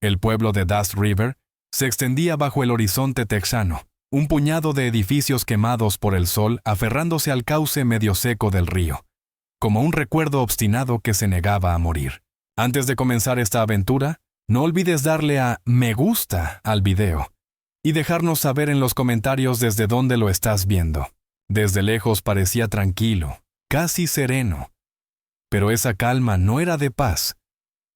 El pueblo de Dust River se extendía bajo el horizonte texano, un puñado de edificios quemados por el sol aferrándose al cauce medio seco del río, como un recuerdo obstinado que se negaba a morir. Antes de comenzar esta aventura, no olvides darle a me gusta al video y dejarnos saber en los comentarios desde dónde lo estás viendo. Desde lejos parecía tranquilo, casi sereno. Pero esa calma no era de paz,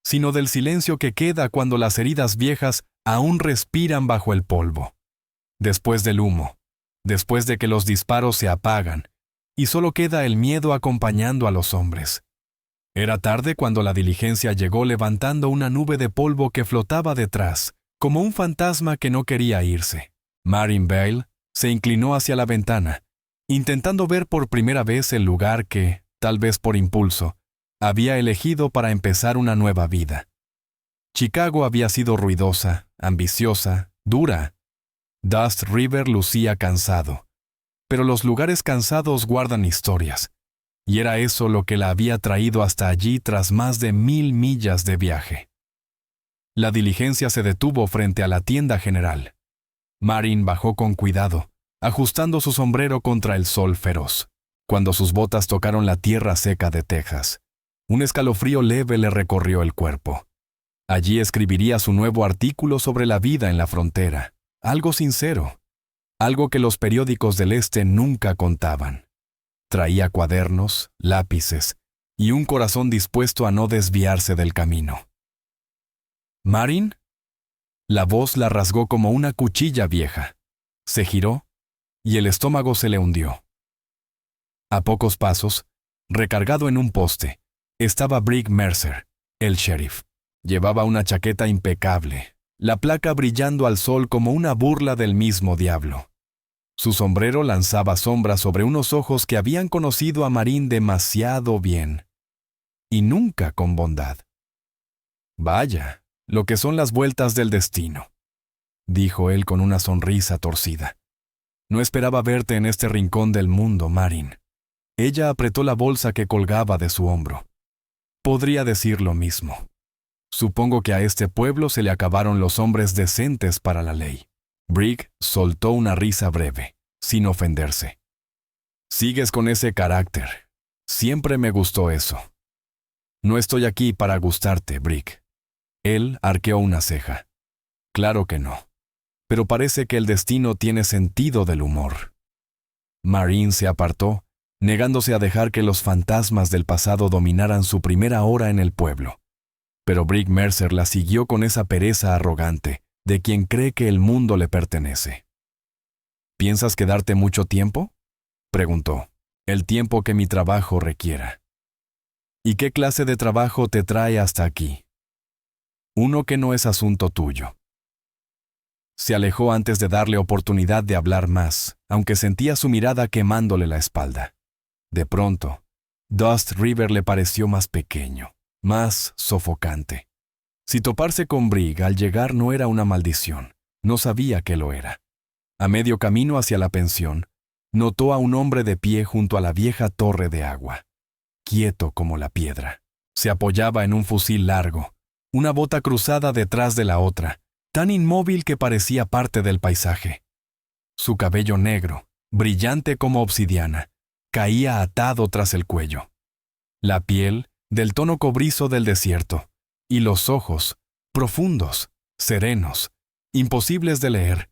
sino del silencio que queda cuando las heridas viejas aún respiran bajo el polvo. Después del humo, después de que los disparos se apagan, y solo queda el miedo acompañando a los hombres. Era tarde cuando la diligencia llegó levantando una nube de polvo que flotaba detrás, como un fantasma que no quería irse. Marine Bale se inclinó hacia la ventana, intentando ver por primera vez el lugar que, tal vez por impulso, había elegido para empezar una nueva vida. Chicago había sido ruidosa, ambiciosa, dura. Dust River lucía cansado. Pero los lugares cansados guardan historias, y era eso lo que la había traído hasta allí tras más de 1000 millas de viaje. La diligencia se detuvo frente a la tienda general. Marine bajó con cuidado, ajustando su sombrero contra el sol feroz. Cuando sus botas tocaron la tierra seca de Texas, un escalofrío leve le recorrió el cuerpo. Allí escribiría su nuevo artículo sobre la vida en la frontera, algo sincero, algo que los periódicos del este nunca contaban. Traía cuadernos, lápices y un corazón dispuesto a no desviarse del camino. ¿Marine? La voz la rasgó como una cuchilla vieja. Se giró y el estómago se le hundió. A pocos pasos, recargado en un poste, estaba Brig Mercer, el sheriff. Llevaba una chaqueta impecable, la placa brillando al sol como una burla del mismo diablo. Su sombrero lanzaba sombras sobre unos ojos que habían conocido a Marine demasiado bien, y nunca con bondad. «Vaya, lo que son las vueltas del destino», dijo él con una sonrisa torcida. «No esperaba verte en este rincón del mundo, Marine». Ella apretó la bolsa que colgaba de su hombro. «Podría decir lo mismo. Supongo que a este pueblo se le acabaron los hombres decentes para la ley». Brig soltó una risa breve, sin ofenderse. «Sigues con ese carácter. Siempre me gustó eso». «No estoy aquí para gustarte, Brig». Él arqueó una ceja. «Claro que no. Pero parece que el destino tiene sentido del humor». Marine se apartó, negándose a dejar que los fantasmas del pasado dominaran su primera hora en el pueblo. Pero Brig Mercer la siguió con esa pereza arrogante de quien cree que el mundo le pertenece. «¿Piensas quedarte mucho tiempo?», preguntó. «El tiempo que mi trabajo requiera». «¿Y qué clase de trabajo te trae hasta aquí?». «Uno que no es asunto tuyo». Se alejó antes de darle oportunidad de hablar más, aunque sentía su mirada quemándole la espalda. De pronto, Dust River le pareció más pequeño, más sofocante. Si toparse con Brig al llegar no era una maldición, no sabía que lo era. A medio camino hacia la pensión, notó a un hombre de pie junto a la vieja torre de agua, quieto como la piedra. Se apoyaba en un fusil largo, una bota cruzada detrás de la otra, tan inmóvil que parecía parte del paisaje. Su cabello negro, brillante como obsidiana, caía atado tras el cuello. La piel, del tono cobrizo del desierto, y los ojos, profundos, serenos, imposibles de leer.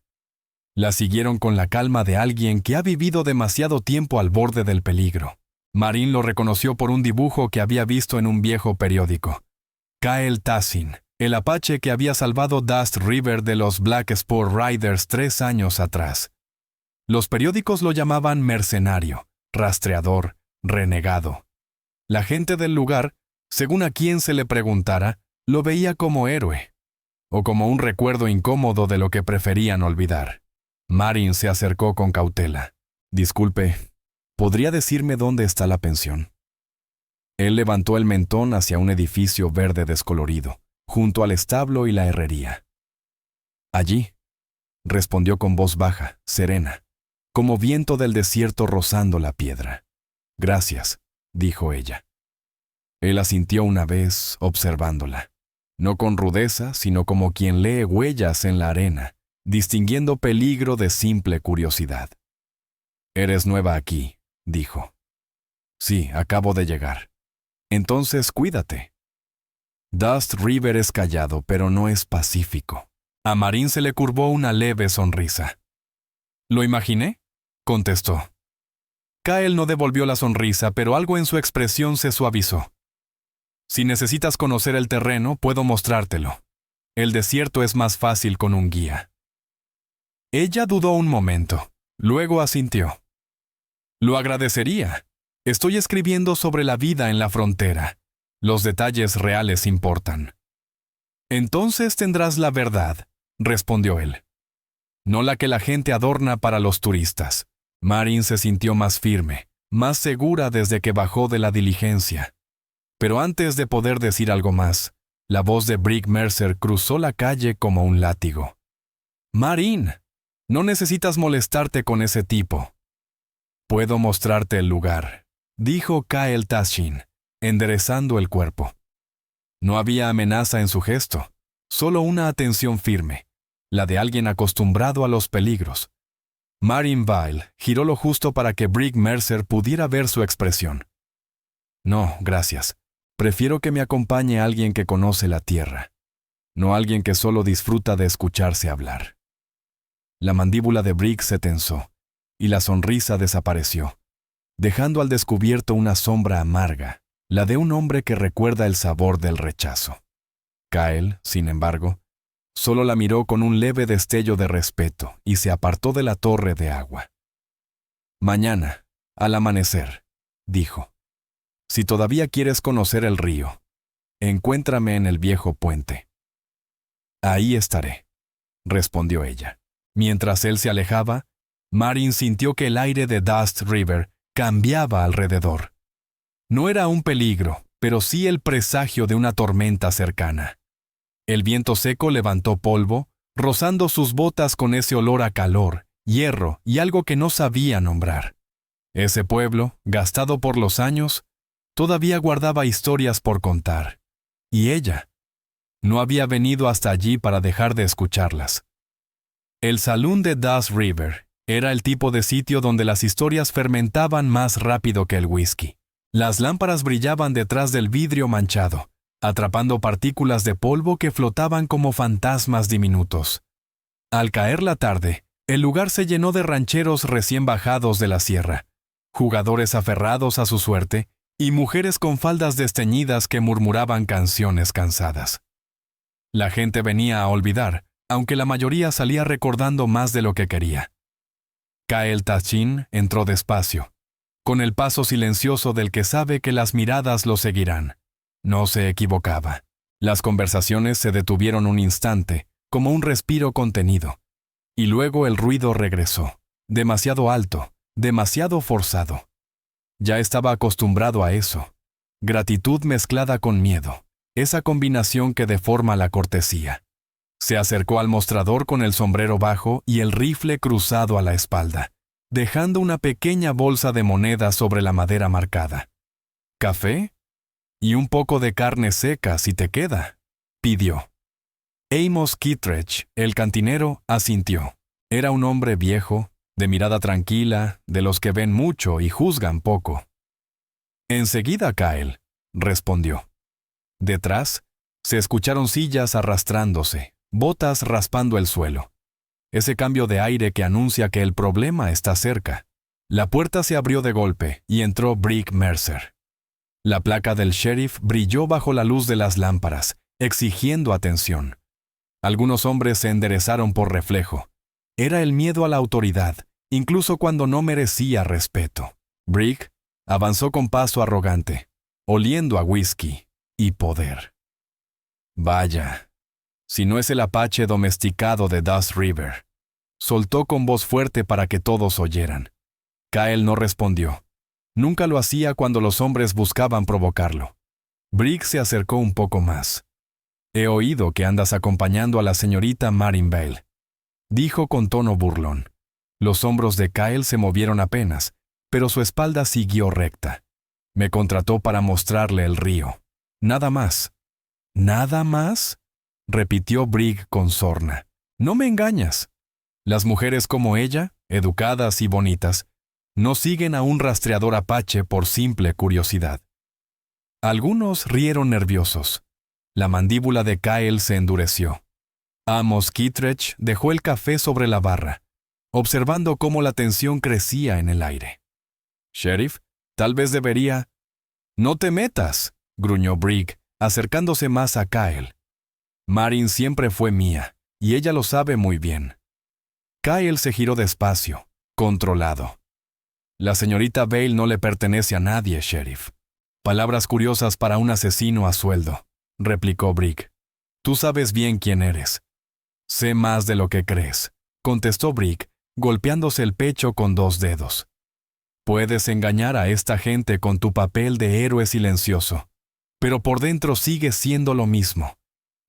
La siguieron con la calma de alguien que ha vivido demasiado tiempo al borde del peligro. Marine lo reconoció por un dibujo que había visto en un viejo periódico. Kyle Tassin, el apache que había salvado Dust River de los Black Spur Riders 3 años atrás. Los periódicos lo llamaban mercenario, rastreador, renegado. La gente del lugar, según a quien se le preguntara, lo veía como héroe, o como un recuerdo incómodo de lo que preferían olvidar. Marine se acercó con cautela. «Disculpe, ¿podría decirme dónde está la pensión?». Él levantó el mentón hacia un edificio verde descolorido, junto al establo y la herrería. «Allí», respondió con voz baja, serena, como viento del desierto rozando la piedra. «Gracias», dijo ella. Él asintió una vez, observándola. no con rudeza, sino como quien lee huellas en la arena, distinguiendo peligro de simple curiosidad. «Eres nueva aquí», dijo. «Sí, acabo de llegar». «Entonces cuídate». Dust River es callado, pero no es pacífico. A Marín se le curvó una leve sonrisa. «¿Lo imaginé?», contestó. Kyle no devolvió la sonrisa, pero algo en su expresión se suavizó. «Si necesitas conocer el terreno, puedo mostrártelo. El desierto es más fácil con un guía». Ella dudó un momento, luego asintió. «Lo agradecería. Estoy escribiendo sobre la vida en la frontera. Los detalles reales importan». «Entonces tendrás la verdad», respondió él. «No la que la gente adorna para los turistas». Marín se sintió más firme, más segura desde que bajó de la diligencia. Pero antes de poder decir algo más, la voz de Brick Mercer cruzó la calle como un látigo. «Marín, no necesitas molestarte con ese tipo». «Puedo mostrarte el lugar», dijo Kyle Tashin, enderezando el cuerpo. No había amenaza en su gesto, solo una atención firme, la de alguien acostumbrado a los peligros. Marín Vile giró lo justo para que Brick Mercer pudiera ver su expresión. «No, gracias. Prefiero que me acompañe alguien que conoce la tierra, no alguien que solo disfruta de escucharse hablar». La mandíbula de Brick se tensó, y la sonrisa desapareció, dejando al descubierto una sombra amarga, la de un hombre que recuerda el sabor del rechazo. Kyle, sin embargo, solo la miró con un leve destello de respeto y se apartó de la torre de agua. «Mañana, al amanecer», dijo. «Si todavía quieres conocer el río, encuéntrame en el viejo puente». «Ahí estaré», respondió ella. Mientras él se alejaba, Marín sintió que el aire de Dust River cambiaba alrededor. No era un peligro, pero sí el presagio de una tormenta cercana. El viento seco levantó polvo, rozando sus botas con ese olor a calor, hierro y algo que no sabía nombrar. Ese pueblo, gastado por los años, todavía guardaba historias por contar. Y ella no había venido hasta allí para dejar de escucharlas. El salón de Dust River era el tipo de sitio donde las historias fermentaban más rápido que el whisky. Las lámparas brillaban detrás del vidrio manchado, atrapando partículas de polvo que flotaban como fantasmas diminutos. Al caer la tarde, el lugar se llenó de rancheros recién bajados de la sierra, jugadores aferrados a su suerte y mujeres con faldas desteñidas que murmuraban canciones cansadas. La gente venía a olvidar, aunque la mayoría salía recordando más de lo que quería. Kyle Tashin entró despacio, con el paso silencioso del que sabe que las miradas lo seguirán. No se equivocaba. Las conversaciones se detuvieron un instante, como un respiro contenido. Y luego el ruido regresó, demasiado alto, demasiado forzado. Ya estaba acostumbrado a eso. Gratitud mezclada con miedo, esa combinación que deforma la cortesía. Se acercó al mostrador con el sombrero bajo y el rifle cruzado a la espalda, dejando una pequeña bolsa de monedas sobre la madera marcada. «¿Café? Y un poco de carne seca si te queda», pidió. Amos Kittredge, el cantinero, asintió. Era un hombre viejo, de mirada tranquila, de los que ven mucho y juzgan poco. «Enseguida, Kyle», respondió. Detrás, se escucharon sillas arrastrándose, botas raspando el suelo. Ese cambio de aire que anuncia que el problema está cerca. La puerta se abrió de golpe y entró Brick Mercer. La placa del sheriff brilló bajo la luz de las lámparas, exigiendo atención. Algunos hombres se enderezaron por reflejo. Era el miedo a la autoridad, incluso cuando no merecía respeto. Brick avanzó con paso arrogante, oliendo a whisky y poder. «Vaya, si no es el apache domesticado de Dust River», soltó con voz fuerte para que todos oyeran. Kyle no respondió. Nunca lo hacía cuando los hombres buscaban provocarlo. Brick se acercó un poco más. «He oído que andas acompañando a la señorita Marín Vale», dijo con tono burlón. Los hombros de Kyle se movieron apenas, pero su espalda siguió recta. «Me contrató para mostrarle el río. Nada más». «¿Nada más?», repitió Brigg con sorna. No me engañas. Las mujeres como ella, educadas y bonitas, no siguen a un rastreador apache por simple curiosidad. Algunos rieron nerviosos. La mandíbula de Kyle se endureció. Amos Kittredge dejó el café sobre la barra, observando cómo la tensión crecía en el aire. «Sheriff, tal vez debería...» «No te metas», gruñó Brigg, acercándose más a Kyle. «Marin siempre fue mía, y ella lo sabe muy bien». Kyle se giró despacio, controlado. «La señorita Vale no le pertenece a nadie, Sheriff». «Palabras curiosas para un asesino a sueldo», replicó Brigg. «Tú sabes bien quién eres». «Sé más de lo que crees», contestó Brigg, golpeándose el pecho con 2 dedos. «Puedes engañar a esta gente con tu papel de héroe silencioso, pero por dentro sigues siendo lo mismo.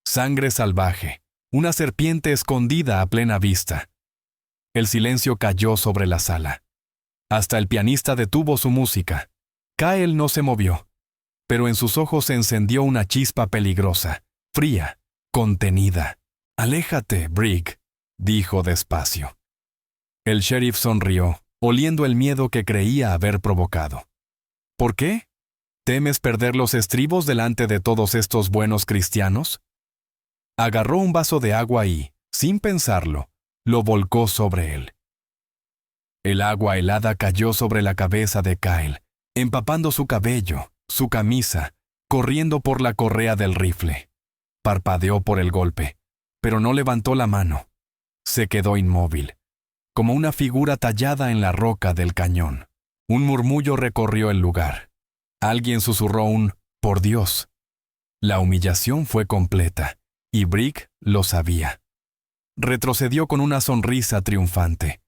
Sangre salvaje, una serpiente escondida a plena vista». El silencio cayó sobre la sala. Hasta el pianista detuvo su música. Kyle no se movió, pero en sus ojos se encendió una chispa peligrosa, fría, contenida. «Aléjate, Brigg», dijo despacio. El sheriff sonrió, oliendo el miedo que creía haber provocado. «¿Por qué? ¿Temes perder los estribos delante de todos estos buenos cristianos?» Agarró un vaso de agua y, sin pensarlo, lo volcó sobre él. El agua helada cayó sobre la cabeza de Kyle, empapando su cabello, su camisa, corriendo por la correa del rifle. Parpadeó por el golpe, pero no levantó la mano. Se quedó inmóvil, como una figura tallada en la roca del cañón. Un murmullo recorrió el lugar. Alguien susurró un «por Dios». La humillación fue completa, y Brigg lo sabía. Retrocedió con una sonrisa triunfante.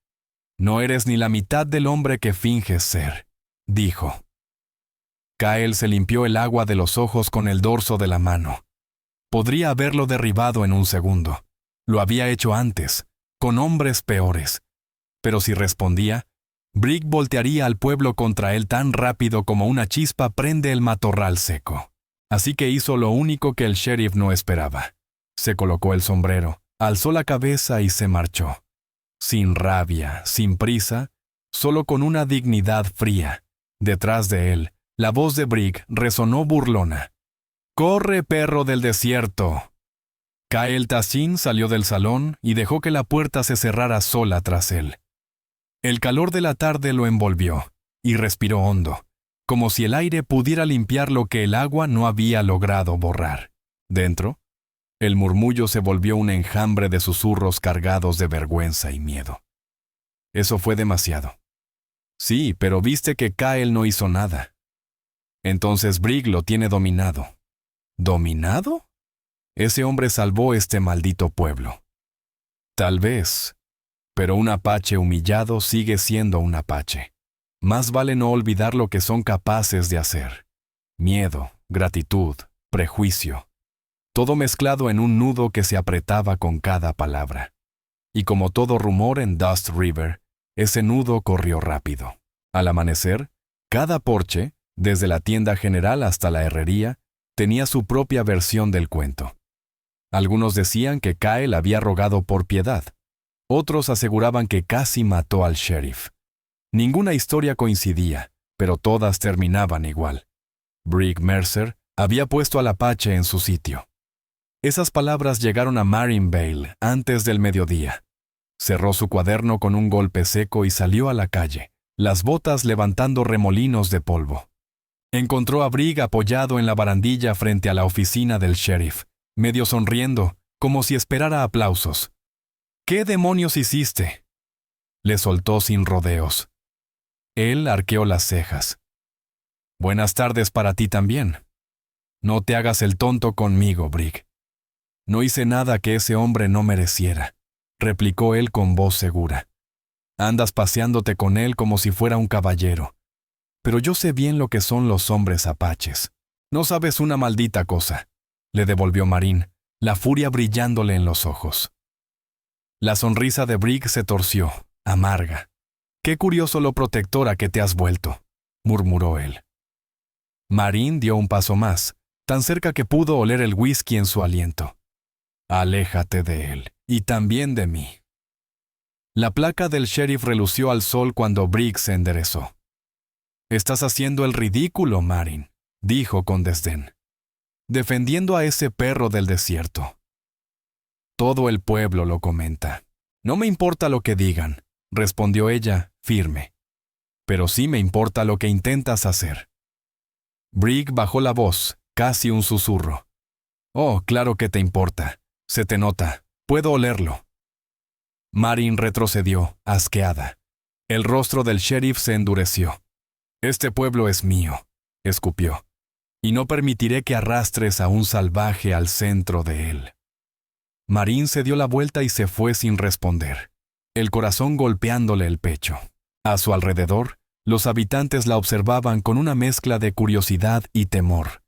«No eres ni la mitad del hombre que finges ser», dijo. Kyle se limpió el agua de los ojos con el dorso de la mano. Podría haberlo derribado en un segundo. Lo había hecho antes, con hombres peores. Pero si respondía, Brigg voltearía al pueblo contra él tan rápido como una chispa prende el matorral seco. Así que hizo lo único que el sheriff no esperaba. Se colocó el sombrero, alzó la cabeza y se marchó. Sin rabia, sin prisa, solo con una dignidad fría. Detrás de él, la voz de Brigg resonó burlona. «¡Corre, perro del desierto!». Kyle Tassin salió del salón y dejó que la puerta se cerrara sola tras él. El calor de la tarde lo envolvió, y respiró hondo, como si el aire pudiera limpiar lo que el agua no había logrado borrar. Dentro, el murmullo se volvió un enjambre de susurros cargados de vergüenza y miedo. Eso fue demasiado. Sí, pero viste que Kyle no hizo nada. Entonces Brigg lo tiene dominado. ¿Dominado? Ese hombre salvó este maldito pueblo. Tal vez, pero un apache humillado sigue siendo un apache. Más vale no olvidar lo que son capaces de hacer. Miedo, gratitud, prejuicio. Todo mezclado en un nudo que se apretaba con cada palabra. Y como todo rumor en Dust River, ese nudo corrió rápido. Al amanecer, cada porche, desde la tienda general hasta la herrería, tenía su propia versión del cuento. Algunos decían que Kyle había rogado por piedad. Otros aseguraban que casi mató al sheriff. Ninguna historia coincidía, pero todas terminaban igual. Brigg Mercer había puesto al apache en su sitio. Esas palabras llegaron a Marin Vale antes del mediodía. Cerró su cuaderno con un golpe seco y salió a la calle, las botas levantando remolinos de polvo. Encontró a Brigg apoyado en la barandilla frente a la oficina del sheriff, medio sonriendo, como si esperara aplausos. «¿Qué demonios hiciste?», le soltó sin rodeos. Él arqueó las cejas. «Buenas tardes para ti también. No te hagas el tonto conmigo, Brigg. No hice nada que ese hombre no mereciera», replicó él con voz segura. «Andas paseándote con él como si fuera un caballero. Pero yo sé bien lo que son los hombres apaches. No sabes una maldita cosa», le devolvió Marín, la furia brillándole en los ojos. La sonrisa de Brigg se torció, amarga. «Qué curioso lo protectora que te has vuelto», murmuró él. Marín dio un paso más, tan cerca que pudo oler el whisky en su aliento. Aléjate de él, y también de mí. La placa del sheriff relució al sol cuando Briggs se enderezó. Estás haciendo el ridículo, Marin, dijo con desdén. Defendiendo a ese perro del desierto. Todo el pueblo lo comenta. No me importa lo que digan, respondió ella, firme. Pero sí me importa lo que intentas hacer. Briggs bajó la voz, casi un susurro. Oh, claro que te importa. Se te nota. Puedo olerlo. Marin retrocedió, asqueada. El rostro del sheriff se endureció. Este pueblo es mío, escupió. Y no permitiré que arrastres a un salvaje al centro de él. Marin se dio la vuelta y se fue sin responder, el corazón golpeándole el pecho. A su alrededor, los habitantes la observaban con una mezcla de curiosidad y temor.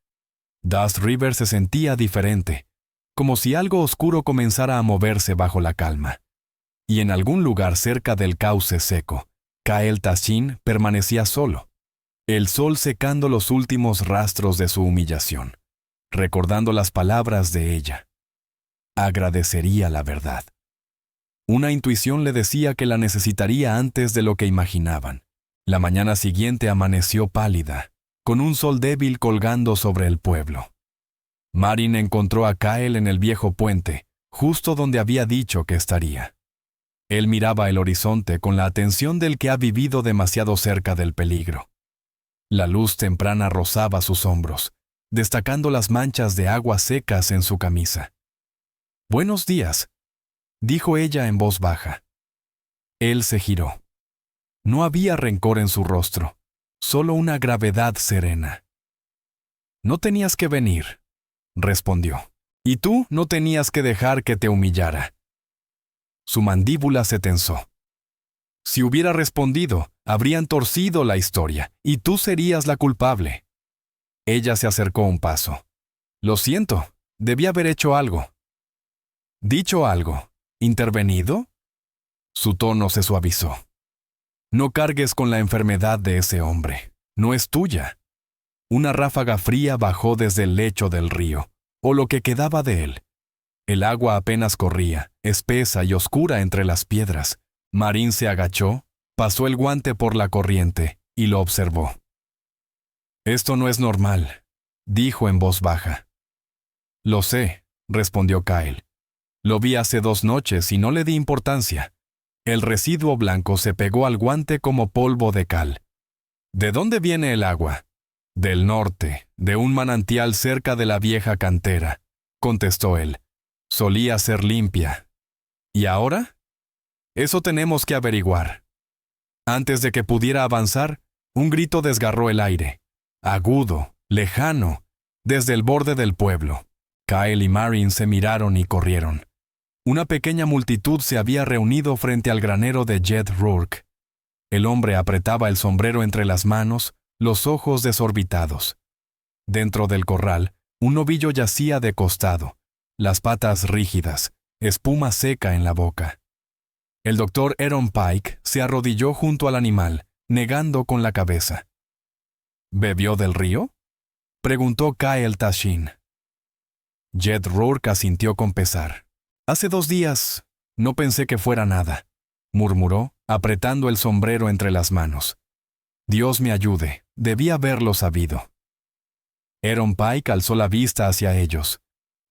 Dust River se sentía diferente, como si algo oscuro comenzara a moverse bajo la calma. Y en algún lugar cerca del cauce seco, Kyle Tashin permanecía solo, el sol secando los últimos rastros de su humillación, recordando las palabras de ella. Agradecería la verdad. Una intuición le decía que la necesitaría antes de lo que imaginaban. La mañana siguiente amaneció pálida, con un sol débil colgando sobre el pueblo. Marin encontró a Kyle en el viejo puente, justo donde había dicho que estaría. Él miraba el horizonte con la atención del que ha vivido demasiado cerca del peligro. La luz temprana rozaba sus hombros, destacando las manchas de agua secas en su camisa. «Buenos días», dijo ella en voz baja. Él se giró. No había rencor en su rostro, solo una gravedad serena. «No tenías que venir», respondió. «Y tú no tenías que dejar que te humillara». Su mandíbula se tensó. Si hubiera respondido, habrían torcido la historia, y tú serías la culpable. Ella se acercó un paso. «Lo siento, debí haber hecho algo». «¿Dicho algo? ¿Intervenido?» Su tono se suavizó. «No cargues con la enfermedad de ese hombre. No es tuya». Una ráfaga fría bajó desde el lecho del río, o lo que quedaba de él. El agua apenas corría, espesa y oscura entre las piedras. Marin se agachó, pasó el guante por la corriente y lo observó. «Esto no es normal», dijo en voz baja. «Lo sé», respondió Kyle. «Lo vi hace 2 noches y no le di importancia». El residuo blanco se pegó al guante como polvo de cal. «¿De dónde viene el agua?» «Del norte, de un manantial cerca de la vieja cantera», contestó él. «Solía ser limpia». «¿Y ahora?» «Eso tenemos que averiguar». Antes de que pudiera avanzar, un grito desgarró el aire. Agudo, lejano, desde el borde del pueblo. Kyle y Marin se miraron y corrieron. Una pequeña multitud se había reunido frente al granero de Jed Rourke. El hombre apretaba el sombrero entre las manos, los ojos desorbitados. Dentro del corral, un novillo yacía de costado, las patas rígidas, espuma seca en la boca. El doctor Aaron Pike se arrodilló junto al animal, negando con la cabeza. «¿Bebió del río?», preguntó Kyle Tashin. Jed Rourke asintió con pesar. «Hace 2 días, no pensé que fuera nada», murmuró, apretando el sombrero entre las manos. «Dios me ayude, debí haberlo sabido». Aaron Pike alzó la vista hacia ellos.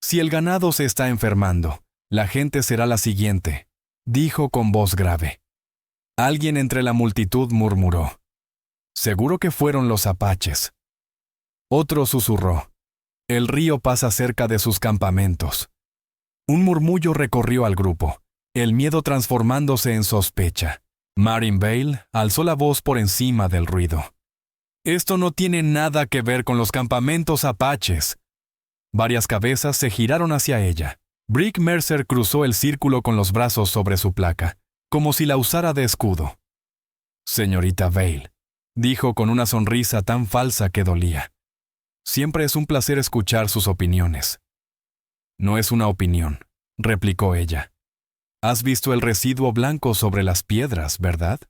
«Si el ganado se está enfermando, la gente será la siguiente», dijo con voz grave. Alguien entre la multitud murmuró. «Seguro que fueron los apaches». Otro susurró. «El río pasa cerca de sus campamentos». Un murmullo recorrió al grupo, el miedo transformándose en sospecha. Marin Vale alzó la voz por encima del ruido. «Esto no tiene nada que ver con los campamentos apaches». Varias cabezas se giraron hacia ella. Brick Mercer cruzó el círculo con los brazos sobre su placa, como si la usara de escudo. «Señorita Vale», dijo con una sonrisa tan falsa que dolía. «Siempre es un placer escuchar sus opiniones». «No es una opinión», replicó ella. «Has visto el residuo blanco sobre las piedras, ¿verdad?»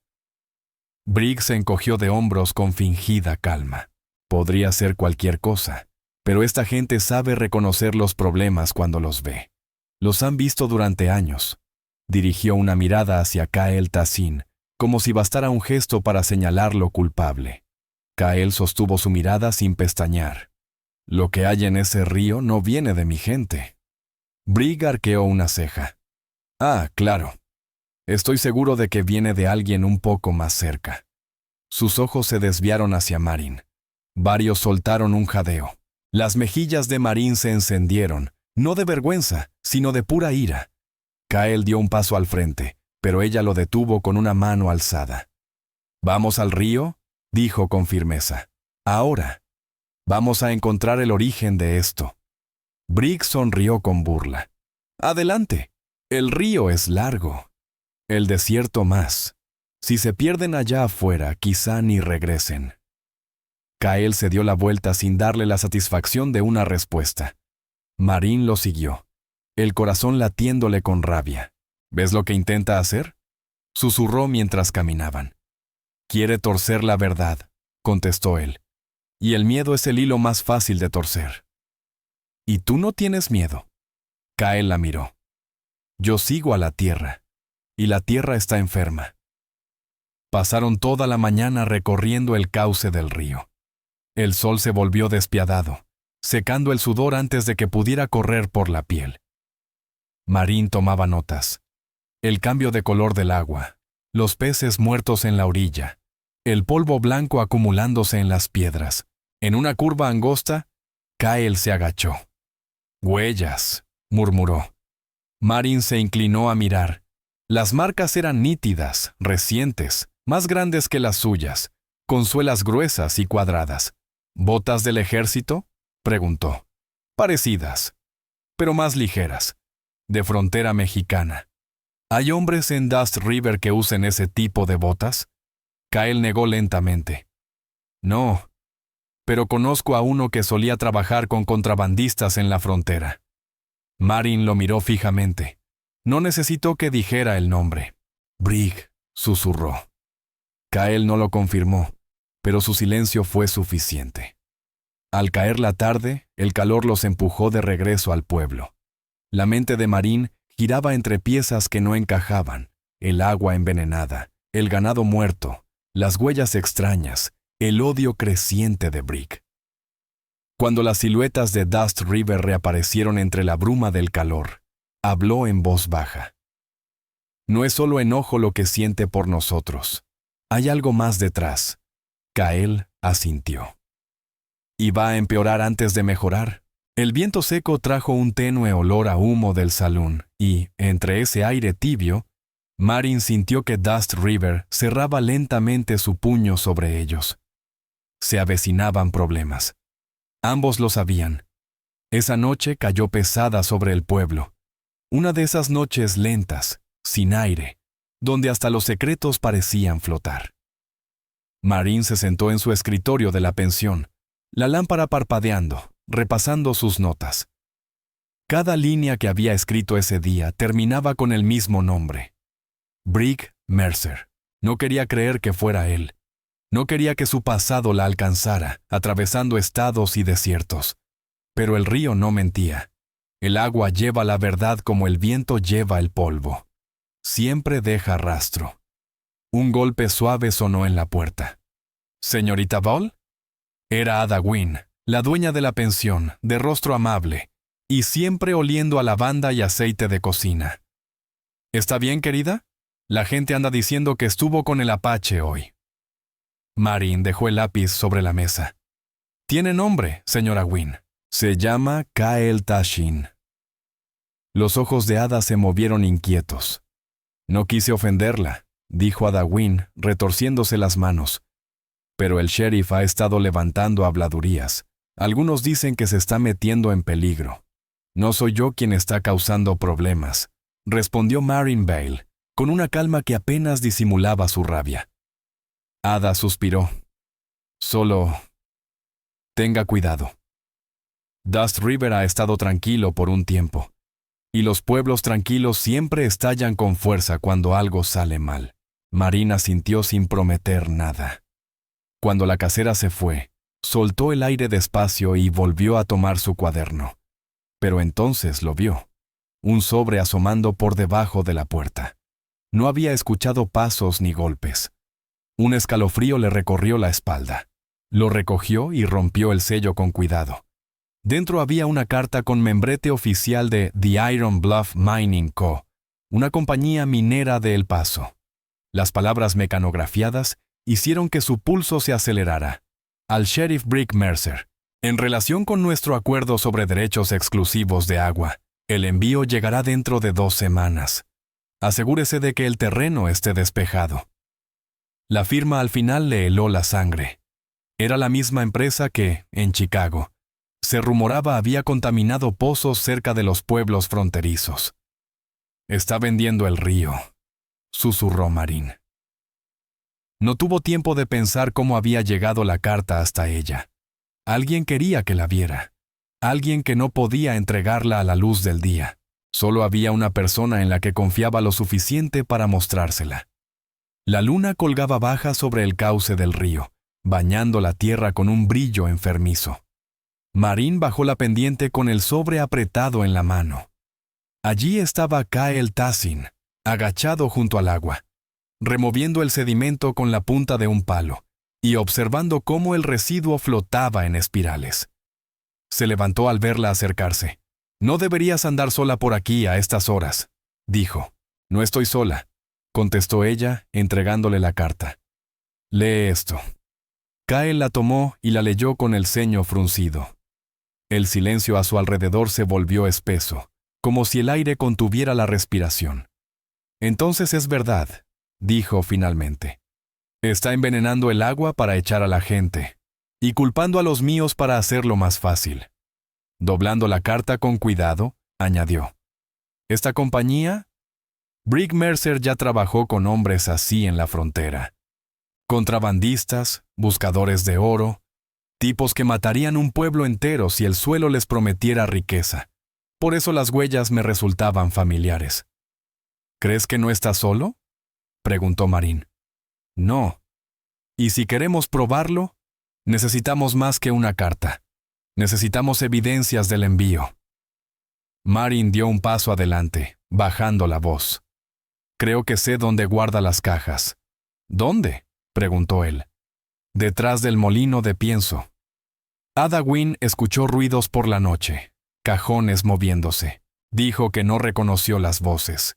Brick se encogió de hombros con fingida calma. «Podría ser cualquier cosa, pero esta gente sabe reconocer los problemas cuando los ve». Los han visto durante años. Dirigió una mirada hacia Kael Tassin, como si bastara un gesto para señalarlo culpable. Kael sostuvo su mirada sin pestañear. Lo que hay en ese río no viene de mi gente. Brigg arqueó una ceja. Ah, claro. Estoy seguro de que viene de alguien un poco más cerca. Sus ojos se desviaron hacia Marin. Varios soltaron un jadeo. Las mejillas de Marin se encendieron, no de vergüenza, sino de pura ira. Kael dio un paso al frente, pero ella lo detuvo con una mano alzada. «¿Vamos al río?», dijo con firmeza. «Ahora. Vamos a encontrar el origen de esto». Brigg sonrió con burla. «Adelante. El río es largo. El desierto más. Si se pierden allá afuera, quizá ni regresen». Kael se dio la vuelta sin darle la satisfacción de una respuesta. Marin lo siguió, el corazón latiéndole con rabia. «¿Ves lo que intenta hacer?», susurró mientras caminaban. «Quiere torcer la verdad», contestó él. «Y el miedo es el hilo más fácil de torcer». «¿Y tú no tienes miedo?». Kael la miró. «Yo sigo a la tierra, y la tierra está enferma». Pasaron toda la mañana recorriendo el cauce del río. El sol se volvió despiadado, secando el sudor antes de que pudiera correr por la piel. Marin tomaba notas. El cambio de color del agua, los peces muertos en la orilla, el polvo blanco acumulándose en las piedras. En una curva angosta, Kael se agachó. «Huellas», murmuró. Marin se inclinó a mirar. Las marcas eran nítidas, recientes, más grandes que las suyas, con suelas gruesas y cuadradas. «¿Botas del ejército?», preguntó. «Parecidas, pero más ligeras, de frontera mexicana». «¿Hay hombres en Dust River que usen ese tipo de botas?». Kael negó lentamente. «No, pero conozco a uno que solía trabajar con contrabandistas en la frontera». Marin lo miró fijamente. No necesitó que dijera el nombre. «Brigg», susurró. Kael no lo confirmó, pero su silencio fue suficiente. Al caer la tarde, el calor los empujó de regreso al pueblo. La mente de Marin giraba entre piezas que no encajaban, el agua envenenada, el ganado muerto, las huellas extrañas, el odio creciente de Brigg. Cuando las siluetas de Dust River reaparecieron entre la bruma del calor, habló en voz baja. «No es solo enojo lo que siente por nosotros. Hay algo más detrás». Kael asintió. «¿Y va a empeorar antes de mejorar?». El viento seco trajo un tenue olor a humo del salón y, entre ese aire tibio, Marin sintió que Dust River cerraba lentamente su puño sobre ellos. Se avecinaban problemas. Ambos lo sabían. Esa noche cayó pesada sobre el pueblo. Una de esas noches lentas, sin aire, donde hasta los secretos parecían flotar. Marin se sentó en su escritorio de la pensión, la lámpara parpadeando, repasando sus notas. Cada línea que había escrito ese día terminaba con el mismo nombre. Brigg Mercer. No quería creer que fuera él. No quería que su pasado la alcanzara, atravesando estados y desiertos. Pero el río no mentía. El agua lleva la verdad como el viento lleva el polvo. Siempre deja rastro. Un golpe suave sonó en la puerta. «¿Señorita Ball?». Era Ada Wynne, la dueña de la pensión, de rostro amable, y siempre oliendo a lavanda y aceite de cocina. «¿Está bien, querida? La gente anda diciendo que estuvo con el Apache hoy». Marin dejó el lápiz sobre la mesa. «Tiene nombre, señora Wynne. Se llama Kael Tassin». Los ojos de Ada se movieron inquietos. «No quise ofenderla», dijo Ada Wynne, retorciéndose las manos. «Pero el sheriff ha estado levantando habladurías. Algunos dicen que se está metiendo en peligro». «No soy yo quien está causando problemas», respondió Marin Bale, con una calma que apenas disimulaba su rabia. Ada suspiró. «Solo tenga cuidado. Dust River ha estado tranquilo por un tiempo, y los pueblos tranquilos siempre estallan con fuerza cuando algo sale mal». Marin asintió sin prometer nada. Cuando la casera se fue, soltó el aire despacio y volvió a tomar su cuaderno. Pero entonces lo vio. un sobre asomando por debajo de la puerta. No había escuchado pasos ni golpes. Un escalofrío le recorrió la espalda. Lo recogió y rompió el sello con cuidado. Dentro había una carta con membrete oficial de The Iron Bluff Mining Co., una compañía minera de El Paso. Las palabras mecanografiadas hicieron que su pulso se acelerara. Al Sheriff Brick Mercer. En relación con nuestro acuerdo sobre derechos exclusivos de agua, el envío llegará dentro de 2 semanas. Asegúrese de que el terreno esté despejado. La firma al final le heló la sangre. Era la misma empresa que, en Chicago, se rumoraba había contaminado pozos cerca de los pueblos fronterizos. «Está vendiendo el río», susurró Marín. No tuvo tiempo de pensar cómo había llegado la carta hasta ella. Alguien quería que la viera. Alguien que no podía entregarla a la luz del día. Solo había una persona en la que confiaba lo suficiente para mostrársela. La luna colgaba baja sobre el cauce del río, bañando la tierra con un brillo enfermizo. Marín bajó la pendiente con el sobre apretado en la mano. Allí estaba Kyle Tassin, agachado junto al agua, removiendo el sedimento con la punta de un palo y observando cómo el residuo flotaba en espirales. Se levantó al verla acercarse. «No deberías andar sola por aquí a estas horas», dijo. «No estoy sola», contestó ella, entregándole la carta. «Lee esto». Kyle la tomó y la leyó con el ceño fruncido. El silencio a su alrededor se volvió espeso, como si el aire contuviera la respiración. «Entonces es verdad», dijo finalmente. «Está envenenando el agua para echar a la gente, y culpando a los míos para hacerlo más fácil». Doblando la carta con cuidado, añadió. «¿Esta compañía?» Brick Mercer ya trabajó con hombres así en la frontera. Contrabandistas, buscadores de oro, tipos que matarían un pueblo entero si el suelo les prometiera riqueza. Por eso las huellas me resultaban familiares. «¿Crees que no estás solo?», preguntó Marín. «No. Y si queremos probarlo, necesitamos más que una carta. Necesitamos evidencias del envío». Marín dio un paso adelante, bajando la voz. «Creo que sé dónde guarda las cajas». «¿Dónde?», preguntó él. «Detrás del molino de pienso». Ada Wynne escuchó ruidos por la noche, cajones moviéndose. Dijo que no reconoció las voces.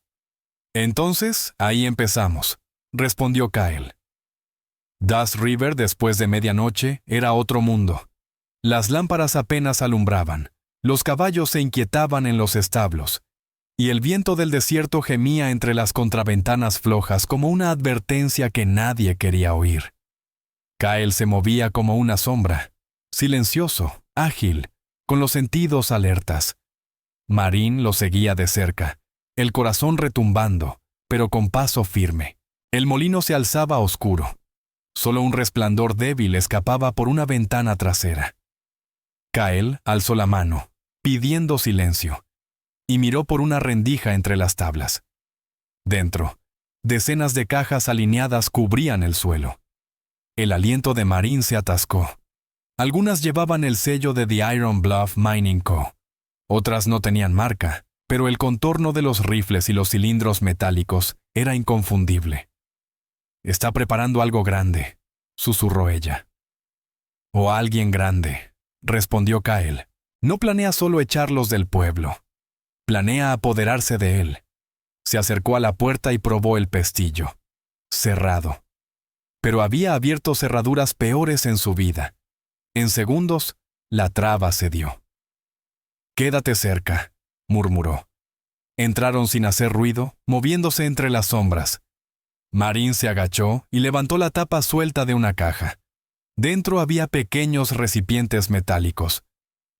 «Entonces, ahí empezamos», respondió Kyle. Dust River después de medianoche era otro mundo. Las lámparas apenas alumbraban, los caballos se inquietaban en los establos, y el viento del desierto gemía entre las contraventanas flojas como una advertencia que nadie quería oír. Kyle se movía como una sombra, silencioso, ágil, con los sentidos alertas. Marín lo seguía de cerca, el corazón retumbando, pero con paso firme. El molino se alzaba oscuro. Solo un resplandor débil escapaba por una ventana trasera. Kyle alzó la mano, pidiendo silencio, y miró por una rendija entre las tablas. Dentro, decenas de cajas alineadas cubrían el suelo. El aliento de Marín se atascó. Algunas llevaban el sello de The Iron Bluff Mining Co. Otras no tenían marca, pero el contorno de los rifles y los cilindros metálicos era inconfundible. «Está preparando algo grande», susurró ella. «O alguien grande», respondió Kyle. «No planea solo echarlos del pueblo. Planea apoderarse de él». Se acercó a la puerta y probó el pestillo. Cerrado. Pero había abierto cerraduras peores en su vida. En segundos, la traba cedió. «Quédate cerca», murmuró. Entraron sin hacer ruido, moviéndose entre las sombras. Marín se agachó y levantó la tapa suelta de una caja. Dentro había pequeños recipientes metálicos,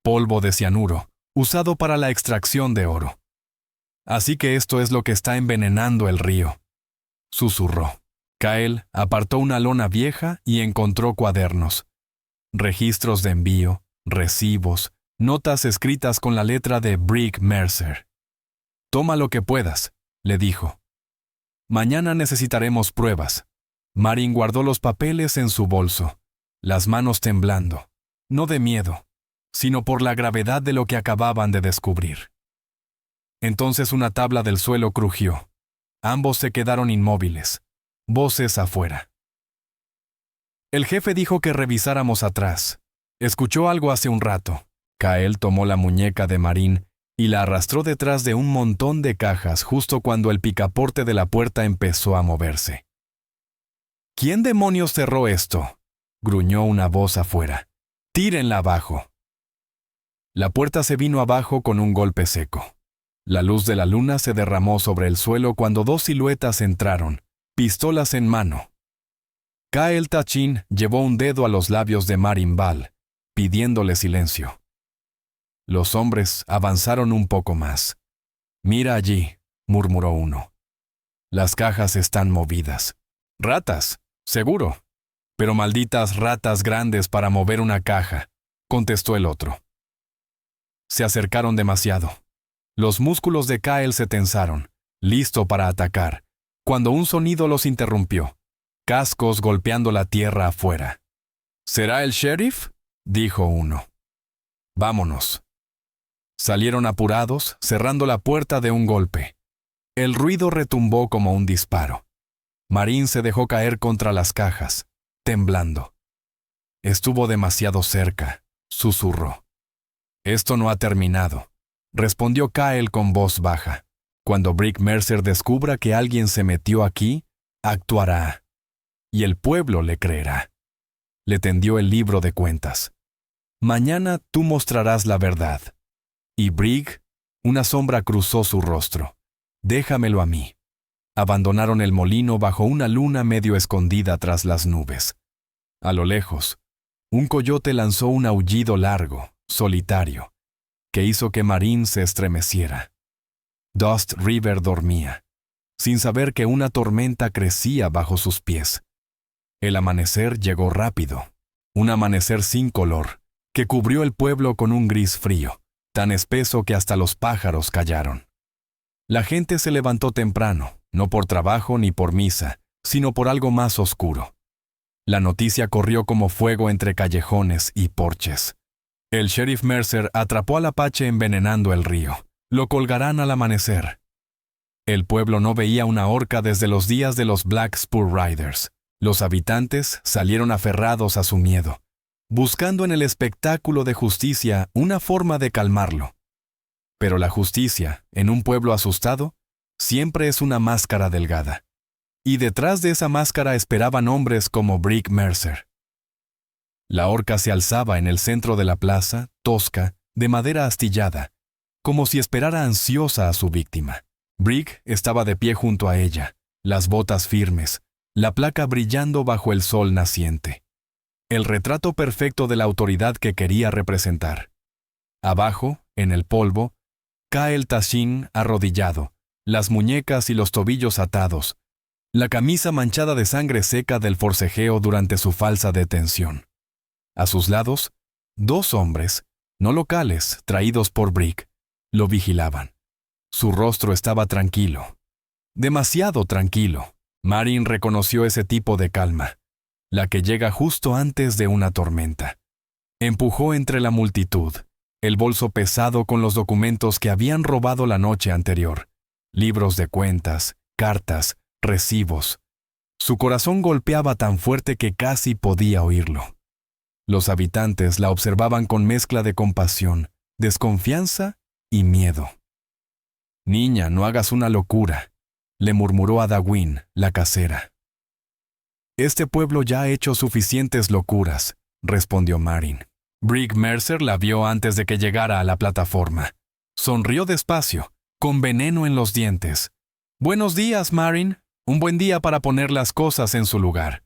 polvo de cianuro, usado para la extracción de oro. «Así que esto es lo que está envenenando el río», susurró. Kyle apartó una lona vieja y encontró cuadernos. Registros de envío, recibos, notas escritas con la letra de Brick Mercer. «Toma lo que puedas», le dijo. «Mañana necesitaremos pruebas». Marín guardó los papeles en su bolso, las manos temblando, no de miedo, sino por la gravedad de lo que acababan de descubrir. Entonces una tabla del suelo crujió. Ambos se quedaron inmóviles. Voces afuera. El jefe dijo que revisáramos atrás. Escuchó algo hace un rato. Kael tomó la muñeca de Marín y la arrastró detrás de un montón de cajas justo cuando el picaporte de la puerta empezó a moverse. ¿Quién demonios cerró esto?, gruñó una voz afuera. ¡Tírenla abajo! La puerta se vino abajo con un golpe seco. La luz de la luna se derramó sobre el suelo cuando dos siluetas entraron, pistolas en mano. Kael Tachin llevó un dedo a los labios de Marin Val, pidiéndole silencio. Los hombres avanzaron un poco más. «Mira allí», murmuró uno. «Las cajas están movidas. Ratas, seguro. Pero malditas ratas grandes para mover una caja», contestó el otro. Se acercaron demasiado. Los músculos de Kael se tensaron, listo para atacar, cuando un sonido los interrumpió. Cascos golpeando la tierra afuera. «¿Será el sheriff?», dijo uno. «Vámonos». Salieron apurados, cerrando la puerta de un golpe. El ruido retumbó como un disparo. Marín se dejó caer contra las cajas, temblando. «Estuvo demasiado cerca», susurró. «Esto no ha terminado», respondió Kael con voz baja. «Cuando Brick Mercer descubra que alguien se metió aquí, actuará. Y el pueblo le creerá». Le tendió el libro de cuentas. «Mañana tú mostrarás la verdad». Y Brick, una sombra cruzó su rostro. «Déjamelo a mí». Abandonaron el molino bajo una luna medio escondida tras las nubes. A lo lejos, un coyote lanzó un aullido largo, solitario, que hizo que Marín se estremeciera. Dust River dormía, sin saber que una tormenta crecía bajo sus pies. El amanecer llegó rápido, un amanecer sin color, que cubrió el pueblo con un gris frío, tan espeso que hasta los pájaros callaron. La gente se levantó temprano, no por trabajo ni por misa, sino por algo más oscuro. La noticia corrió como fuego entre callejones y porches. El sheriff Mercer atrapó al apache envenenando el río. Lo colgarán al amanecer. El pueblo no veía una horca desde los días de los Black Spur Riders. Los habitantes salieron aferrados a su miedo, buscando en el espectáculo de justicia una forma de calmarlo. Pero la justicia, en un pueblo asustado, siempre es una máscara delgada. Y detrás de esa máscara esperaban hombres como Brick Mercer. La horca se alzaba en el centro de la plaza, tosca, de madera astillada, como si esperara ansiosa a su víctima. Brick estaba de pie junto a ella, las botas firmes, la placa brillando bajo el sol naciente. El retrato perfecto de la autoridad que quería representar. Abajo, en el polvo, Kael Tachin arrodillado, las muñecas y los tobillos atados, la camisa manchada de sangre seca del forcejeo durante su falsa detención. A sus lados, dos hombres, no locales, traídos por Brick, lo vigilaban. Su rostro estaba tranquilo. Demasiado tranquilo. Marin reconoció ese tipo de calma, la que llega justo antes de una tormenta. Empujó entre la multitud el bolso pesado con los documentos que habían robado la noche anterior, libros de cuentas, cartas, recibos. Su corazón golpeaba tan fuerte que casi podía oírlo. Los habitantes la observaban con mezcla de compasión, desconfianza y miedo. «Niña, no hagas una locura», le murmuró a Dawin, la casera. «Este pueblo ya ha hecho suficientes locuras», respondió Marin. Brick Mercer la vio antes de que llegara a la plataforma. Sonrió despacio, con veneno en los dientes. «Buenos días, Marin. Un buen día para poner las cosas en su lugar».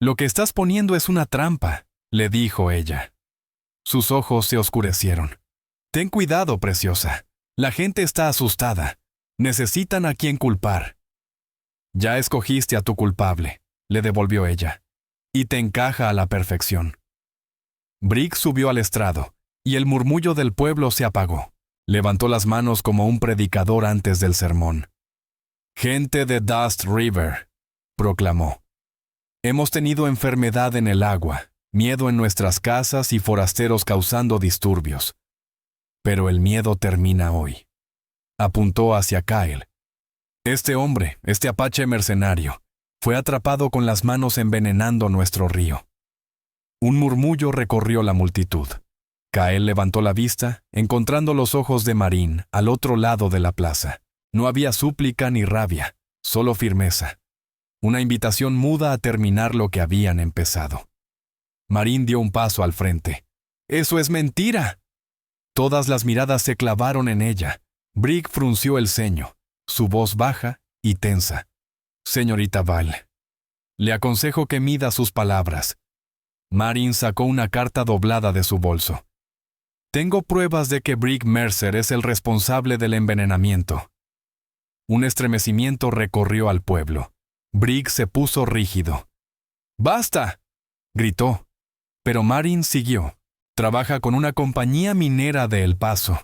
«Lo que estás poniendo es una trampa», le dijo ella. Sus ojos se oscurecieron. «Ten cuidado, preciosa. La gente está asustada. Necesitan a quien culpar». «Ya escogiste a tu culpable», le devolvió ella. «Y te encaja a la perfección». Brick subió al estrado, y el murmullo del pueblo se apagó. Levantó las manos como un predicador antes del sermón. «Gente de Dust River», proclamó. «Hemos tenido enfermedad en el agua, miedo en nuestras casas y forasteros causando disturbios. Pero el miedo termina hoy. Apuntó hacia Kyle. Este hombre, este apache mercenario, fue atrapado con las manos envenenando nuestro río. Un murmullo recorrió la multitud. Kyle levantó la vista, encontrando los ojos de Marín al otro lado de la plaza. No había súplica ni rabia, solo firmeza. Una invitación muda a terminar lo que habían empezado. Marín dio un paso al frente. ¡Eso es mentira! Todas las miradas se clavaron en ella. Brigg frunció el ceño, su voz baja y tensa. Señorita Val, le aconsejo que mida sus palabras. Marín sacó una carta doblada de su bolso. Tengo pruebas de que Brigg Mercer es el responsable del envenenamiento. Un estremecimiento recorrió al pueblo. Brigg se puso rígido. ¡Basta!, gritó. Pero Marín siguió. Trabaja con una compañía minera de El Paso.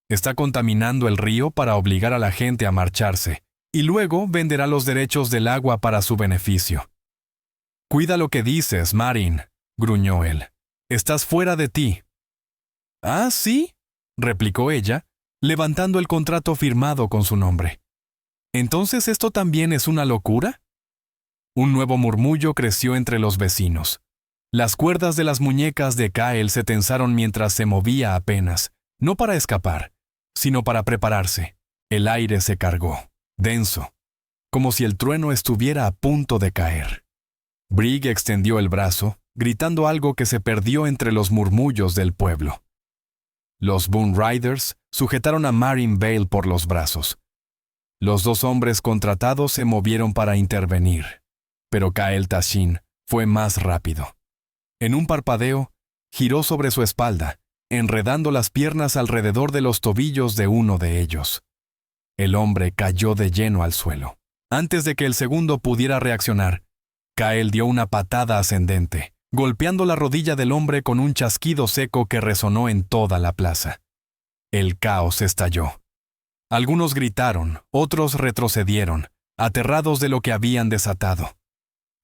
Está contaminando el río para obligar a la gente a marcharse, y luego venderá los derechos del agua para su beneficio. Cuida lo que dices, Marín, gruñó él. Estás fuera de ti. ¿Ah, sí?, replicó ella, levantando el contrato firmado con su nombre. ¿Entonces esto también es una locura? Un nuevo murmullo creció entre los vecinos. Las cuerdas de las muñecas de Kyle se tensaron mientras se movía apenas, no para escapar, sino para prepararse. El aire se cargó, denso, como si el trueno estuviera a punto de caer. Brigg extendió el brazo, gritando algo que se perdió entre los murmullos del pueblo. Los Boone Riders sujetaron a Marín Vale por los brazos. Los dos hombres contratados se movieron para intervenir, pero Kyle Tashin fue más rápido. En un parpadeo, giró sobre su espalda, enredando las piernas alrededor de los tobillos de uno de ellos. El hombre cayó de lleno al suelo. Antes de que el segundo pudiera reaccionar, Kyle dio una patada ascendente, golpeando la rodilla del hombre con un chasquido seco que resonó en toda la plaza. El caos estalló. Algunos gritaron, otros retrocedieron, aterrados de lo que habían desatado.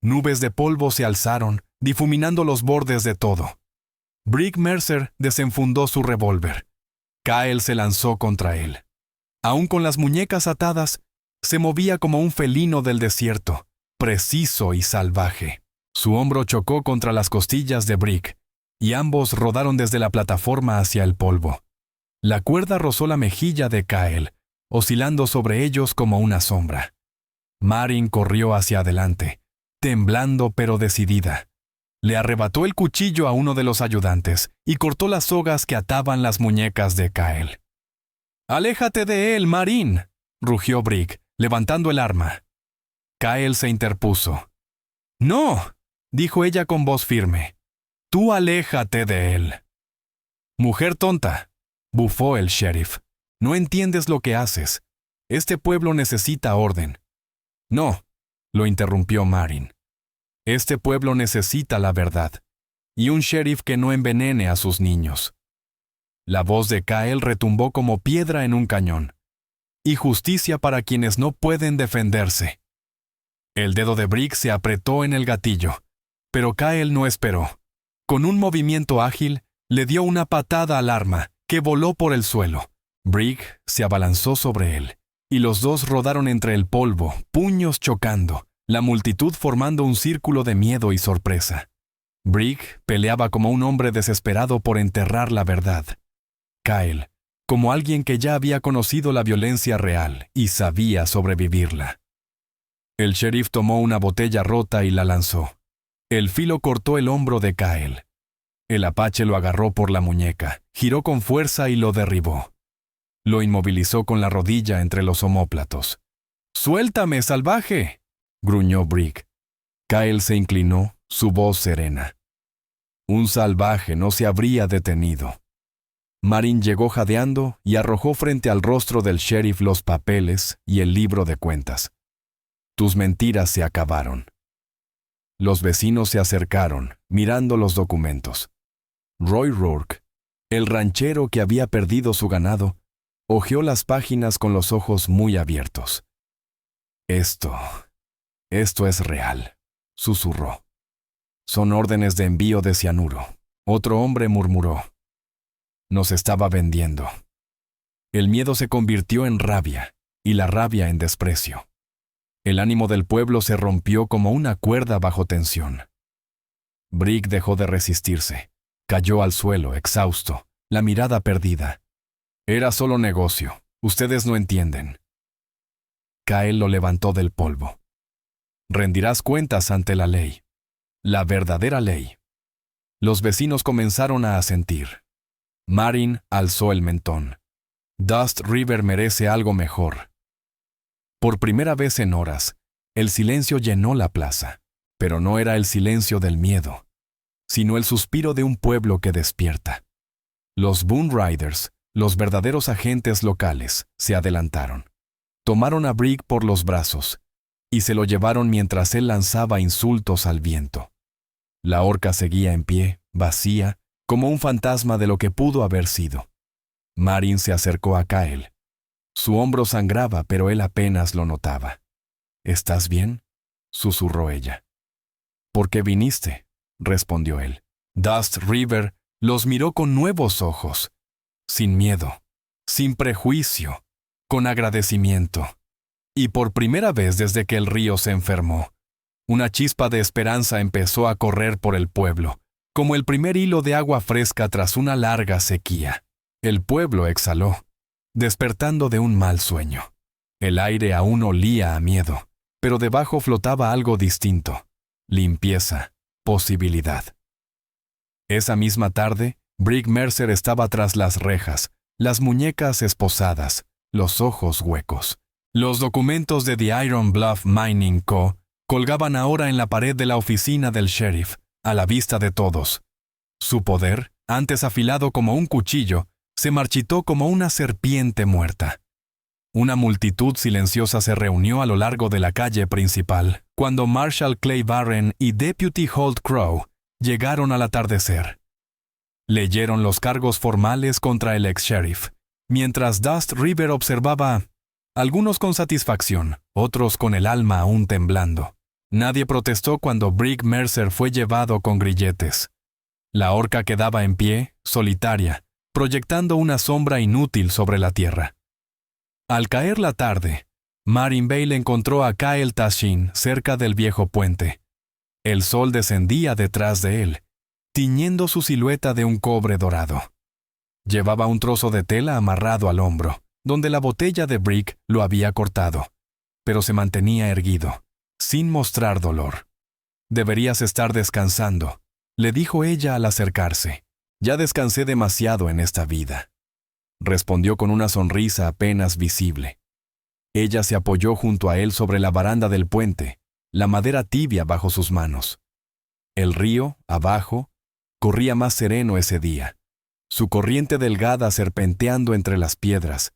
Nubes de polvo se alzaron, difuminando los bordes de todo. Brigg Mercer desenfundó su revólver. Kyle se lanzó contra él. Aún con las muñecas atadas, se movía como un felino del desierto, preciso y salvaje. Su hombro chocó contra las costillas de Brigg, y ambos rodaron desde la plataforma hacia el polvo. La cuerda rozó la mejilla de Kyle, oscilando sobre ellos como una sombra. Marín corrió hacia adelante, temblando pero decidida. Le arrebató el cuchillo a uno de los ayudantes y cortó las sogas que ataban las muñecas de Kyle. «¡Aléjate de él, Marín!», rugió Brigg, levantando el arma. Kyle se interpuso. «¡No!», dijo ella con voz firme. «Tú aléjate de él». «Mujer tonta», bufó el sheriff. «No entiendes lo que haces. Este pueblo necesita orden». «No», lo interrumpió Marín. «Este pueblo necesita la verdad, y un sheriff que no envenene a sus niños». La voz de Kyle retumbó como piedra en un cañón. «Y justicia para quienes no pueden defenderse». El dedo de Brigg se apretó en el gatillo, pero Kyle no esperó. Con un movimiento ágil, le dio una patada al arma, que voló por el suelo. Brigg se abalanzó sobre él, y los dos rodaron entre el polvo, puños chocando, la multitud formando un círculo de miedo y sorpresa. Brigg peleaba como un hombre desesperado por enterrar la verdad. Kyle, como alguien que ya había conocido la violencia real y sabía sobrevivirla. El sheriff tomó una botella rota y la lanzó. El filo cortó el hombro de Kyle. El apache lo agarró por la muñeca, giró con fuerza y lo derribó. Lo inmovilizó con la rodilla entre los omóplatos. «¡Suéltame, salvaje!», gruñó Brigg. Kyle se inclinó, su voz serena. Un salvaje no se habría detenido. Marín llegó jadeando y arrojó frente al rostro del sheriff los papeles y el libro de cuentas. «Tus mentiras se acabaron». Los vecinos se acercaron, mirando los documentos. Roy Rourke, el ranchero que había perdido su ganado, hojeó las páginas con los ojos muy abiertos. Esto es real», susurró. «Son órdenes de envío de cianuro». Otro hombre murmuró. «Nos estaba vendiendo». El miedo se convirtió en rabia, y la rabia en desprecio. El ánimo del pueblo se rompió como una cuerda bajo tensión. Brick dejó de resistirse. Cayó al suelo, exhausto, la mirada perdida. Era solo negocio. Ustedes no entienden. Kyle lo levantó del polvo. Rendirás cuentas ante la ley. La verdadera ley. Los vecinos comenzaron a asentir. Marin alzó el mentón. Dust River merece algo mejor. Por primera vez en horas, el silencio llenó la plaza, pero no era el silencio del miedo, sino el suspiro de un pueblo que despierta. Los Boone Riders, los verdaderos agentes locales, se adelantaron. Tomaron a Brick por los brazos y se lo llevaron mientras él lanzaba insultos al viento. La horca seguía en pie, vacía, como un fantasma de lo que pudo haber sido. Marin se acercó a Kyle. Su hombro sangraba, pero él apenas lo notaba. ¿Estás bien?, susurró ella. ¿Por qué viniste?, respondió él. Dust River los miró con nuevos ojos, sin miedo, sin prejuicio, con agradecimiento. Y por primera vez desde que el río se enfermó, una chispa de esperanza empezó a correr por el pueblo, como el primer hilo de agua fresca tras una larga sequía. El pueblo exhaló, despertando de un mal sueño. El aire aún olía a miedo, pero debajo flotaba algo distinto: limpieza, posibilidad. Esa misma tarde, Brick Mercer estaba tras las rejas, las muñecas esposadas, los ojos huecos. Los documentos de The Iron Bluff Mining Co. colgaban ahora en la pared de la oficina del sheriff, a la vista de todos. Su poder, antes afilado como un cuchillo, se marchitó como una serpiente muerta. Una multitud silenciosa se reunió a lo largo de la calle principal, cuando Marshal Clay Barren y Deputy Holt Crow llegaron al atardecer. Leyeron los cargos formales contra el ex-sheriff, mientras Dust River observaba, algunos con satisfacción, otros con el alma aún temblando. Nadie protestó cuando Brick Mercer fue llevado con grilletes. La horca quedaba en pie, solitaria, proyectando una sombra inútil sobre la tierra. Al caer la tarde, Marin Bale encontró a Kyle Tashin cerca del viejo puente. El sol descendía detrás de él, tiñendo su silueta de un cobre dorado. Llevaba un trozo de tela amarrado al hombro, donde la botella de Brick lo había cortado, pero se mantenía erguido, sin mostrar dolor. «Deberías estar descansando», le dijo ella al acercarse. «Ya descansé demasiado en esta vida», respondió con una sonrisa apenas visible. Ella se apoyó junto a él sobre la baranda del puente, la madera tibia bajo sus manos. El río, abajo, corría más sereno ese día, su corriente delgada serpenteando entre las piedras,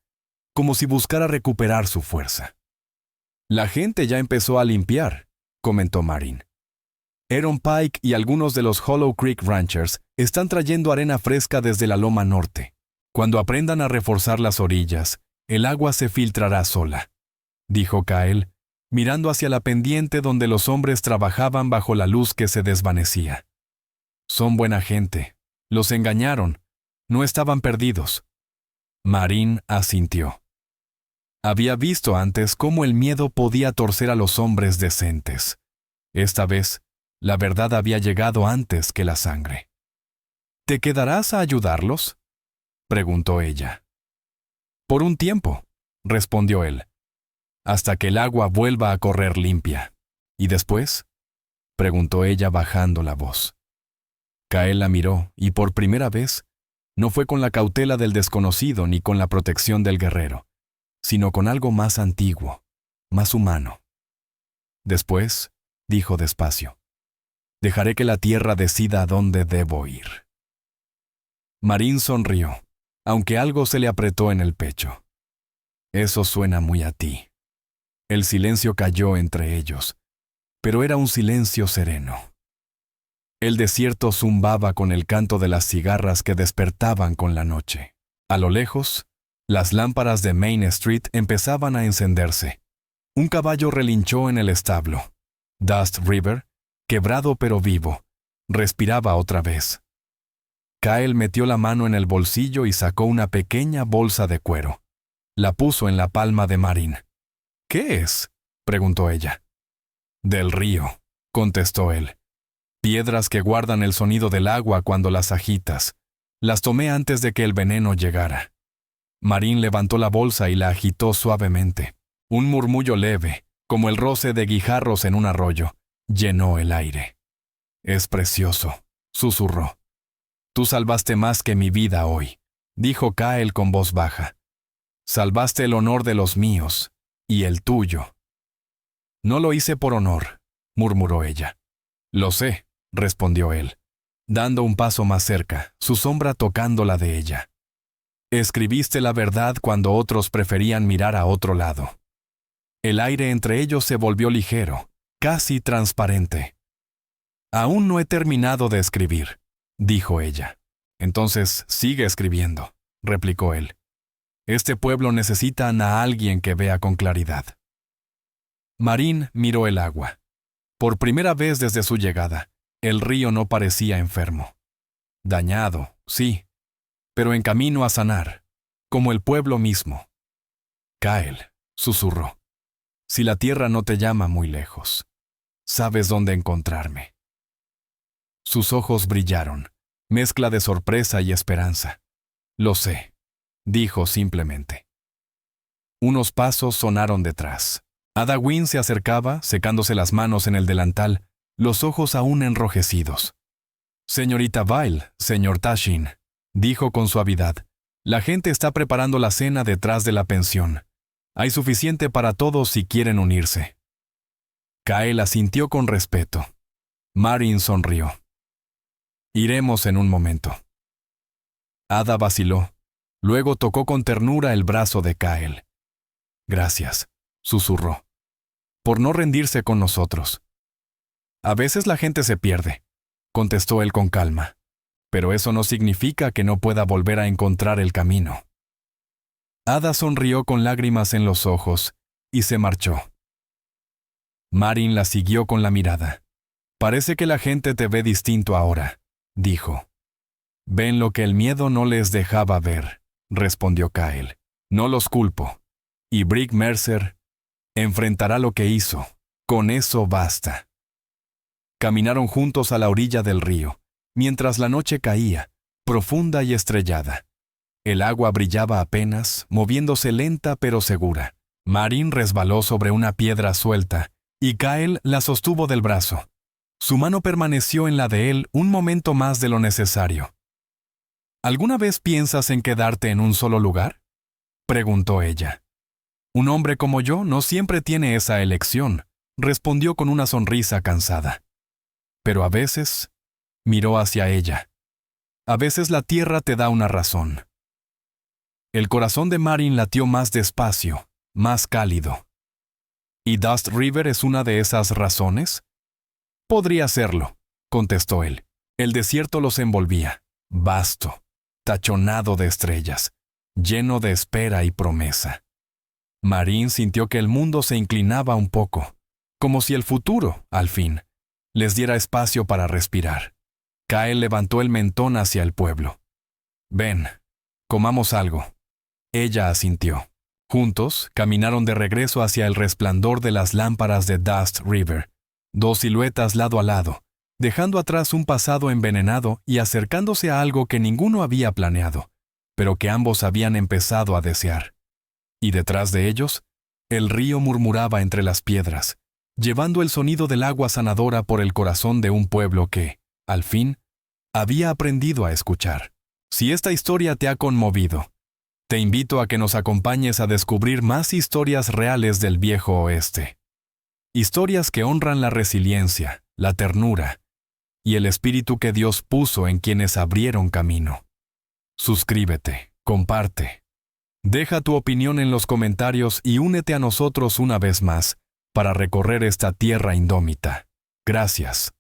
como si buscara recuperar su fuerza. «La gente ya empezó a limpiar», comentó Marin. «Aaron Pike y algunos de los Hollow Creek Ranchers están trayendo arena fresca desde la loma norte. Cuando aprendan a reforzar las orillas, el agua se filtrará sola», dijo Kyle, mirando hacia la pendiente donde los hombres trabajaban bajo la luz que se desvanecía. «Son buena gente. Los engañaron. No estaban perdidos». Marin asintió. Había visto antes cómo el miedo podía torcer a los hombres decentes. Esta vez, la verdad había llegado antes que la sangre. «¿Te quedarás a ayudarlos?», preguntó ella. «Por un tiempo», respondió él, «hasta que el agua vuelva a correr limpia. ¿Y después?», preguntó ella bajando la voz. Kyle la miró y por primera vez no fue con la cautela del desconocido ni con la protección del guerrero, sino con algo más antiguo, más humano. «Después», dijo despacio, «dejaré que la tierra decida a dónde debo ir». Marin sonrió, aunque algo se le apretó en el pecho. «Eso suena muy a ti». El silencio cayó entre ellos, pero era un silencio sereno. El desierto zumbaba con el canto de las cigarras que despertaban con la noche. A lo lejos, las lámparas de Main Street empezaban a encenderse. Un caballo relinchó en el establo. Dust River, quebrado pero vivo, respiraba otra vez. Kyle metió la mano en el bolsillo y sacó una pequeña bolsa de cuero. La puso en la palma de Marin. «¿Qué es?», preguntó ella. «Del río», contestó él. «Piedras que guardan el sonido del agua cuando las agitas. Las tomé antes de que el veneno llegara». Marin levantó la bolsa y la agitó suavemente. Un murmullo leve, como el roce de guijarros en un arroyo, llenó el aire. «Es precioso», susurró. «Tú salvaste más que mi vida hoy», dijo Kael con voz baja. «Salvaste el honor de los míos, y el tuyo». «No lo hice por honor», murmuró ella. «Lo sé», respondió él, dando un paso más cerca, su sombra tocando la de ella. «Escribiste la verdad cuando otros preferían mirar a otro lado». El aire entre ellos se volvió ligero, casi transparente. «Aún no he terminado de escribir», dijo ella. «Entonces sigue escribiendo», replicó él. «Este pueblo necesita a alguien que vea con claridad». Marin miró el agua. Por primera vez desde su llegada, el río no parecía enfermo. Dañado, sí, pero en camino a sanar, como el pueblo mismo. «Kael», susurró, «si la tierra no te llama muy lejos, sabes dónde encontrarme». Sus ojos brillaron, mezcla de sorpresa y esperanza. «Lo sé», dijo simplemente. Unos pasos sonaron detrás. Ada Wynne se acercaba, secándose las manos en el delantal, los ojos aún enrojecidos. «Señorita Vile, señor Tashin», dijo con suavidad, «la gente está preparando la cena detrás de la pensión. Hay suficiente para todos si quieren unirse». Kael asintió con respeto. Marin sonrió. «Iremos en un momento». Ada vaciló. Luego tocó con ternura el brazo de Kael. «Gracias», susurró, «por no rendirse con nosotros». «A veces la gente se pierde», contestó él con calma, «pero eso no significa que no pueda volver a encontrar el camino». Ada sonrió con lágrimas en los ojos y se marchó. Marin la siguió con la mirada. «Parece que la gente te ve distinto ahora», dijo. «Ven lo que el miedo no les dejaba ver», respondió Kael. «No los culpo. Y Brick Mercer enfrentará lo que hizo. Con eso basta». Caminaron juntos a la orilla del río, mientras la noche caía, profunda y estrellada. El agua brillaba apenas, moviéndose lenta pero segura. Marin resbaló sobre una piedra suelta, y Kael la sostuvo del brazo. Su mano permaneció en la de él un momento más de lo necesario. «¿Alguna vez piensas en quedarte en un solo lugar?», preguntó ella. «Un hombre como yo no siempre tiene esa elección», respondió con una sonrisa cansada. «Pero a veces», miró hacia ella, «a veces la tierra te da una razón». El corazón de Marin latió más despacio, más cálido. «¿Y Dust River es una de esas razones?». «Podría serlo», contestó él. El desierto los envolvía, vasto, tachonado de estrellas, lleno de espera y promesa. Marin sintió que el mundo se inclinaba un poco, como si el futuro, al fin, les diera espacio para respirar. Kael levantó el mentón hacia el pueblo. «Ven, comamos algo». Ella asintió. Juntos, caminaron de regreso hacia el resplandor de las lámparas de Dust River, dos siluetas lado a lado, dejando atrás un pasado envenenado y acercándose a algo que ninguno había planeado, pero que ambos habían empezado a desear. Y detrás de ellos, el río murmuraba entre las piedras, llevando el sonido del agua sanadora por el corazón de un pueblo que, al fin, había aprendido a escuchar. Si esta historia te ha conmovido, te invito a que nos acompañes a descubrir más historias reales del viejo oeste. Historias que honran la resiliencia, la ternura y el espíritu que Dios puso en quienes abrieron camino. Suscríbete, comparte. Deja tu opinión en los comentarios y únete a nosotros una vez más para recorrer esta tierra indómita. Gracias.